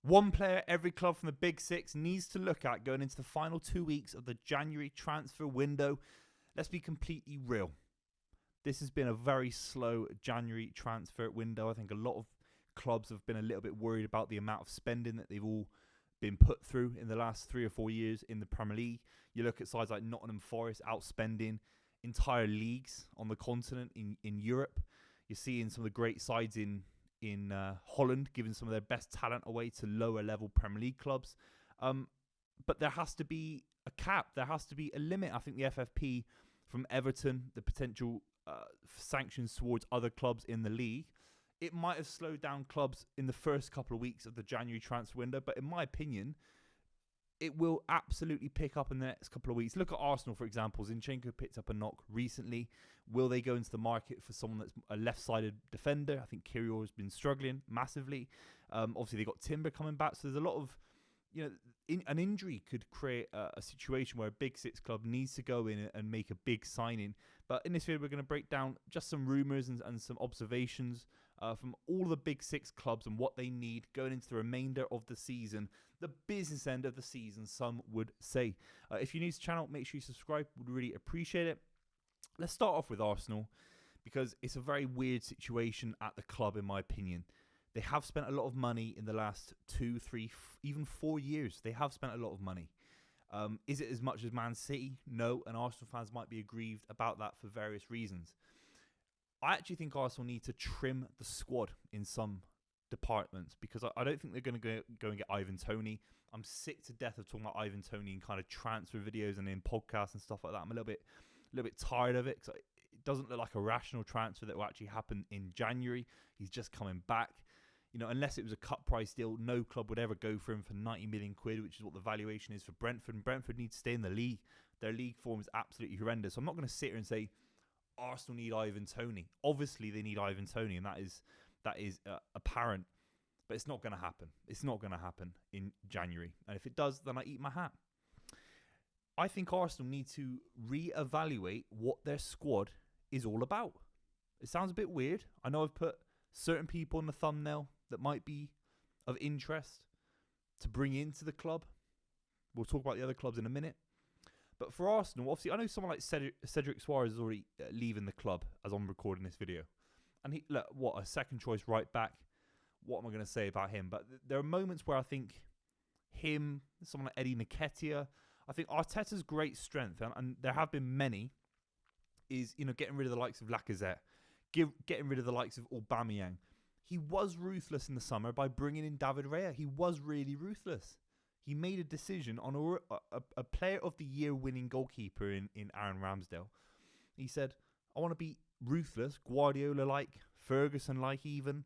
One player every club from the Big Six needs to look at going into the final 2 weeks of the January transfer window. Let's be completely real. This has been a very slow January transfer window. I think a lot of clubs have been a little bit worried about the amount of spending that they've all been put through in the last 3 or 4 years in the Premier League. You look at sides like Nottingham Forest outspending entire leagues on the continent in Europe. You're seeing some of the great sides in Holland giving some of their best talent away to lower level Premier League clubs. But there has to be a cap. There has to be a limit. I think the FFP from Everton, the potential sanctions towards other clubs in the league, it might have slowed down clubs in the first couple of weeks of the January transfer window. But in my opinion, it will absolutely pick up in the next couple of weeks. Look at Arsenal, for example. Zinchenko picked up a knock recently. Will they go into the market for someone that's a left-sided defender? I think Kyrgios has been struggling massively. Obviously, they got Timber coming back. So there's a lot of, an injury could create a situation where a Big Six club needs to go in and make a big signing. But in this video, we're going to break down just some rumours and some observations from all the Big Six clubs and what they need going into the remainder of the season. The business end of the season, some would say. If you're new to the channel, make sure you subscribe. Would really appreciate it. Let's start off with Arsenal because it's a very weird situation at the club, in my opinion. They have spent a lot of money in the last 2, 3, even 4 years. They have spent a lot of money. Is it as much as Man City? No, and Arsenal fans might be aggrieved about that for various reasons. I actually think Arsenal need to trim the squad in some departments because I don't think they're going to go and get Ivan Toney. I'm sick to death of talking about Ivan Toney in kind of transfer videos and in podcasts and stuff like that. I'm a little bit tired of it because it doesn't look like a rational transfer that will actually happen in January. He's just coming back. Unless it was a cut price deal, no club would ever go for him for 90 million quid, which is what the valuation is for Brentford. And Brentford needs to stay in the league. Their league form is absolutely horrendous. So I'm not going to sit here and say Arsenal need Ivan Toney. Obviously, they need Ivan Toney, and that is apparent. But it's not going to happen. It's not going to happen in January. And if it does, then I eat my hat. I think Arsenal need to reevaluate what their squad is all about. It sounds a bit weird. I know I've put certain people in the thumbnail that might be of interest to bring into the club. We'll talk about the other clubs in a minute. But for Arsenal, obviously, I know someone like Cedric Suarez is already leaving the club as I'm recording this video. And a second choice right back. What am I going to say about him? But there are moments where I think him, someone like Eddie Nketiah, I think Arteta's great strength, and there have been many, is getting rid of the likes of Lacazette, getting rid of the likes of Aubameyang. He was ruthless in the summer by bringing in David Raya. He was really ruthless. He made a decision on a player of the year winning goalkeeper in Aaron Ramsdale. He said, I want to be ruthless, Guardiola-like, Ferguson-like even,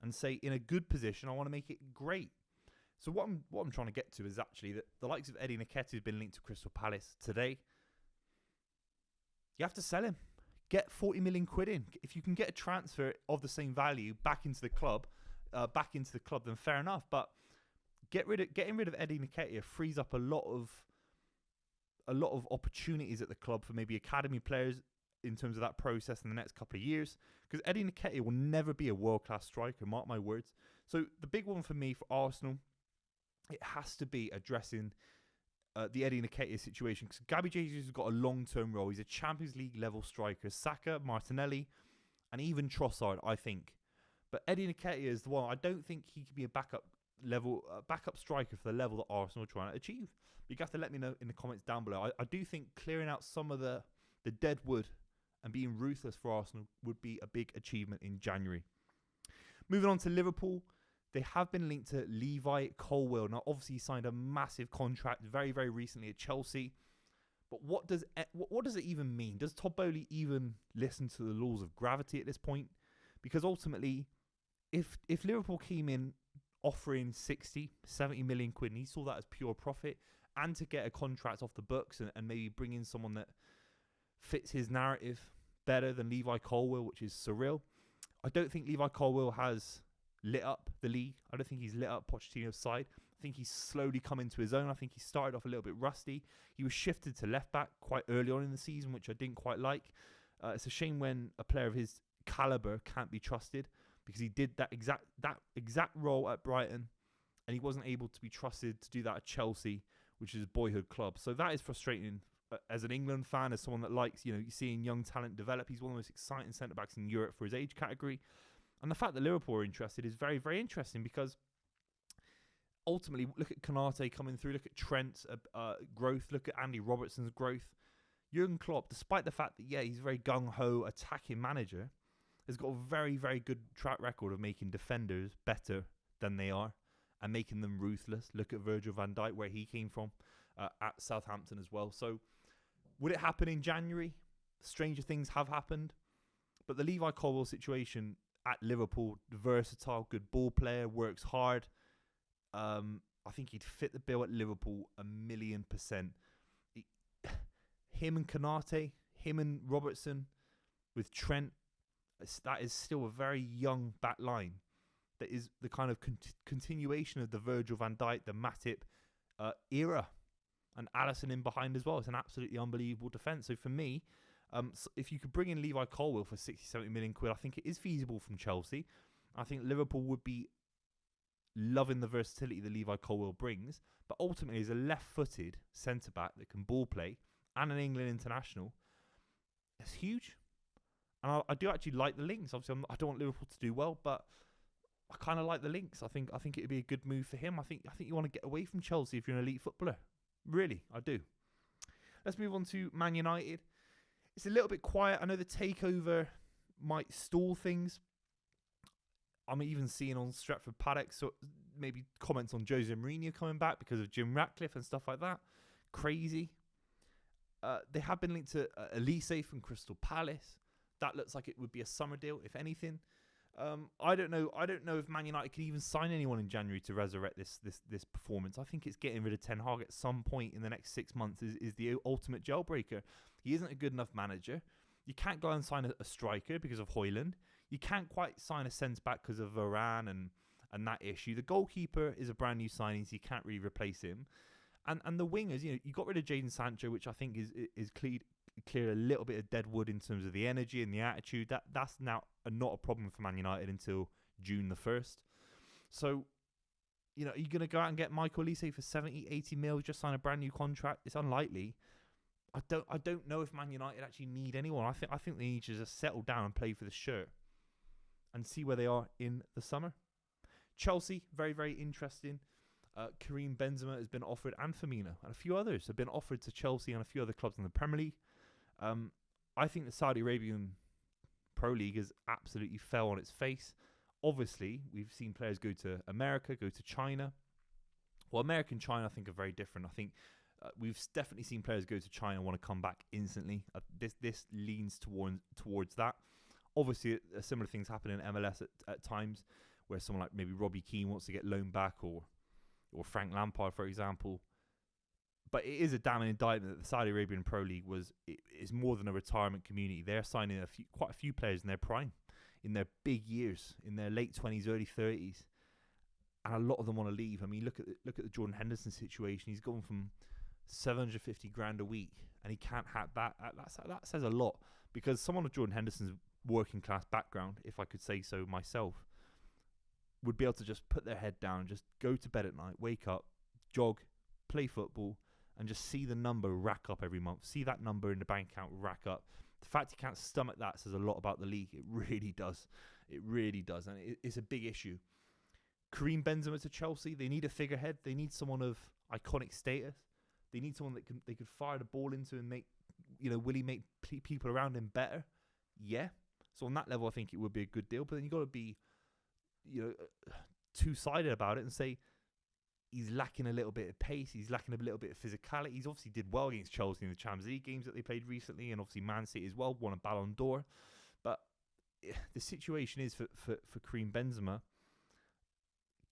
and say in a good position, I want to make it great. So what I'm trying to get to is actually that the likes of Eddie Nketiah has been linked to Crystal Palace today. You have to sell him. Get 40 million quid in. If you can get a transfer of the same value back into the club, then fair enough. But getting rid of Eddie Nketiah frees up a lot of opportunities at the club for maybe academy players in terms of that process in the next couple of years. Because Eddie Nketiah will never be a world-class striker, mark my words. So the big one for me for Arsenal, it has to be addressing the Eddie Nketiah situation, because Gabby Jesus has got a long-term role. He's a Champions League level striker. Saka, Martinelli, and even Trossard, I think. But Eddie Nketiah is the one. I don't think he could be a backup striker for the level that Arsenal are trying to achieve. You have to let me know in the comments down below. I do think clearing out some of the dead wood and being ruthless for Arsenal would be a big achievement in January. Moving on to Liverpool. They have been linked to Levi Colwill. Now, obviously, he signed a massive contract very, very recently at Chelsea. But what does it even mean? Does Todd Bowley even listen to the laws of gravity at this point? Because ultimately, if Liverpool came in offering 60, 70 million quid, and he saw that as pure profit, and to get a contract off the books and maybe bring in someone that fits his narrative better than Levi Colwill, which is surreal. I don't think Levi Colwill has lit up the league. I don't think he's lit up Pochettino's side. I think he's slowly come into his own. I think he started off a little bit rusty. He was shifted to left back quite early on in the season, which I didn't quite like. It's a shame when a player of his caliber can't be trusted, because he did that exact role at Brighton and he wasn't able to be trusted to do that at Chelsea, which is his boyhood club. So that is frustrating as an England fan, as someone that likes, seeing young talent develop. He's one of the most exciting centre-backs in Europe for his age category. And the fact that Liverpool are interested is very, very interesting, because ultimately, look at Konate coming through, look at Trent's growth, look at Andy Robertson's growth. Jurgen Klopp, despite the fact that, he's a very gung-ho attacking manager, has got a very, very good track record of making defenders better than they are and making them ruthless. Look at Virgil van Dijk, where he came from at Southampton as well. So would it happen in January? Stranger things have happened. But the Levi Colwill situation at Liverpool, versatile, good ball player, works hard. I think he'd fit the bill at Liverpool 1,000,000%. Him and Konate, him and Robertson, with Trent, that is still a very young back line. That is the kind of continuation of the Virgil van Dijk, the Matip era. And Alisson in behind as well. It's an absolutely unbelievable defence. So for me, if you could bring in Levi Colwill for 60, 70 million quid, I think it is feasible from Chelsea. I think Liverpool would be loving the versatility that Levi Colwill brings. But ultimately, as a left-footed centre-back that can ball play and an England international, it's huge. And I do actually like the links. Obviously, I don't want Liverpool to do well, but I kind of like the links. I think it would be a good move for him. I think you want to get away from Chelsea if you're an elite footballer. Really, I do. Let's move on to Man United. It's a little bit quiet. I know the takeover might stall things. I'm even seeing on Stretford Paddock so maybe comments on Jose Mourinho coming back because of Jim Ratcliffe and stuff like that. Crazy. They have been linked to Elise from Crystal Palace. That looks like it would be a summer deal, if anything. I don't know if Man United can even sign anyone in January to resurrect this performance. I think it's getting rid of Ten Hag at some point in the next 6 months is the ultimate jailbreaker. He isn't a good enough manager. You can't go and sign a striker because of Højlund. You can't quite sign a centre-back because of Varane and that issue. The goalkeeper is a brand new signing, so you can't really replace him. And the wingers, you got rid of Jadon Sancho, which I think is clear a little bit of dead wood in terms of the energy and the attitude. That's now not a problem for Man United until June the 1st. So, are you going to go out and get Michael Olise for 70, 80 mil, just sign a brand new contract? It's unlikely. I don't know if Man United actually need anyone. I think they need to just settle down and play for the shirt and see where they are in the summer. Chelsea, very, very interesting. Karim Benzema has been offered, and Firmino, and a few others have been offered to Chelsea and a few other clubs in the Premier League. I think the Saudi Arabian Pro League has absolutely fell on its face. Obviously, we've seen players go to America, go to China. Well, America and China, I think, are very different. I think we've definitely seen players go to China and want to come back instantly. This leans towards that. Obviously, similar things happen in MLS at times, where someone like maybe Robbie Keane wants to get loaned back, or Frank Lampard, for example. But it is a damning indictment that the Saudi Arabian Pro League is more than a retirement community. They're signing quite a few players in their prime, in their big years, in their late 20s, early 30s, and a lot of them want to leave. I mean, look at the Jordan Henderson situation. He's gone from 750 grand a week, and he can't have that. That says a lot, because someone of Jordan Henderson's working class background, if I could say so myself, would be able to just put their head down and just go to bed at night, wake up, jog, play football, and just see the number rack up every month. See that number in the bank account rack up. The fact he can't stomach that says a lot about the league. It really does. It really does. And it's a big issue. Karim Benzema to Chelsea. They need a figurehead. They need someone of iconic status. They need someone that they could fire the ball into and make, will he make people around him better? Yeah. So on that level, I think it would be a good deal. But then you've got to be, two-sided about it and say, he's lacking a little bit of pace. He's lacking a little bit of physicality. He's obviously did well against Chelsea in the Champions League games that they played recently, and obviously Man City as well, won a Ballon d'Or. But the situation is for Karim Benzema,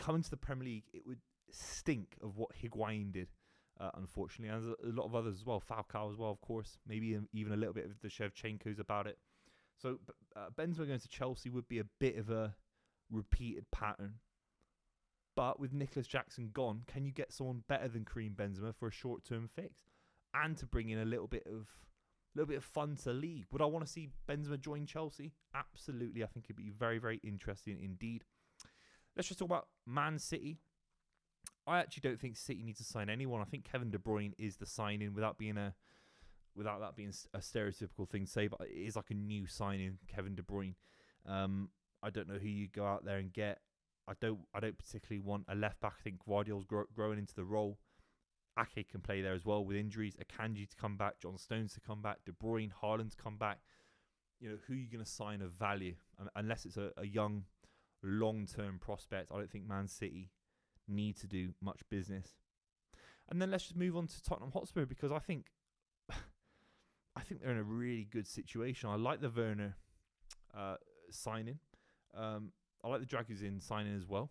coming to the Premier League, it would stink of what Higuain did, unfortunately, and a lot of others as well. Falcao as well, of course. Maybe even a little bit of the Shevchenko's about it. So Benzema going to Chelsea would be a bit of a repeated pattern. But with Nicholas Jackson gone, can you get someone better than Karim Benzema for a short-term fix, and to bring in a little bit of fun to the league? Would I want to see Benzema join Chelsea? Absolutely. I think it'd be very, very interesting indeed. Let's just talk about Man City. I actually don't think City need to sign anyone. I think Kevin De Bruyne is the signing without that being a stereotypical thing to say, but it is like a new signing, Kevin De Bruyne. I don't know who you go out there and get. I don't particularly want a left back. I think Guardiola's growing into the role. Ake can play there as well with injuries. Akanji to come back, John Stones to come back, De Bruyne, Haaland to come back. You know, who are you going to sign of value? Unless it's a young, long-term prospect, I don't think Man City need to do much business. And then let's just move on to Tottenham Hotspur, because I think they're in a really good situation. I like the Werner signing. I like the Dragusin signing as well.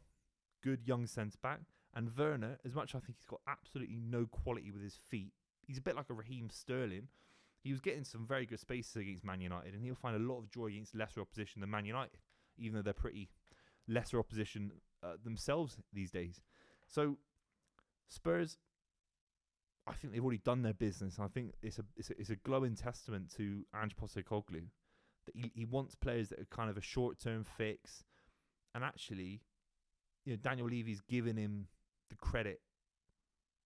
Good young centre-back. And Werner, as much as I think he's got absolutely no quality with his feet, he's a bit like a Raheem Sterling. He was getting some very good spaces against Man United, and he'll find a lot of joy against lesser opposition than Man United, even though they're pretty lesser opposition themselves these days. So Spurs, I think they've already done their business. I think it's a glowing testament to Ange Postecoglou that he wants players that are kind of a short-term fix, and actually, you know, Daniel Levy's given him the credit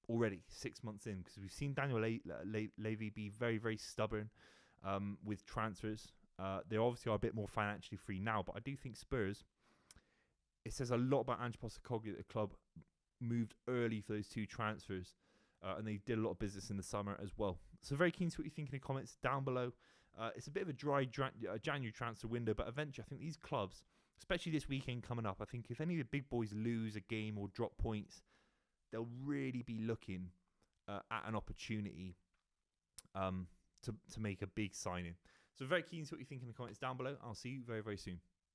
already 6 months in, because we've seen Daniel Levy be very, very stubborn with transfers. They obviously are a bit more financially free now, but I do think Spurs, it says a lot about Ange Postecoglou that the club moved early for those 2 transfers, and they did a lot of business in the summer as well. So very keen to see what you think in the comments down below. It's a bit of a dry January transfer window, but eventually I think these clubs, especially this weekend coming up, I think if any of the big boys lose a game or drop points, they'll really be looking at an opportunity to make a big signing. So very keen to see what you think in the comments down below. I'll see you very, very soon.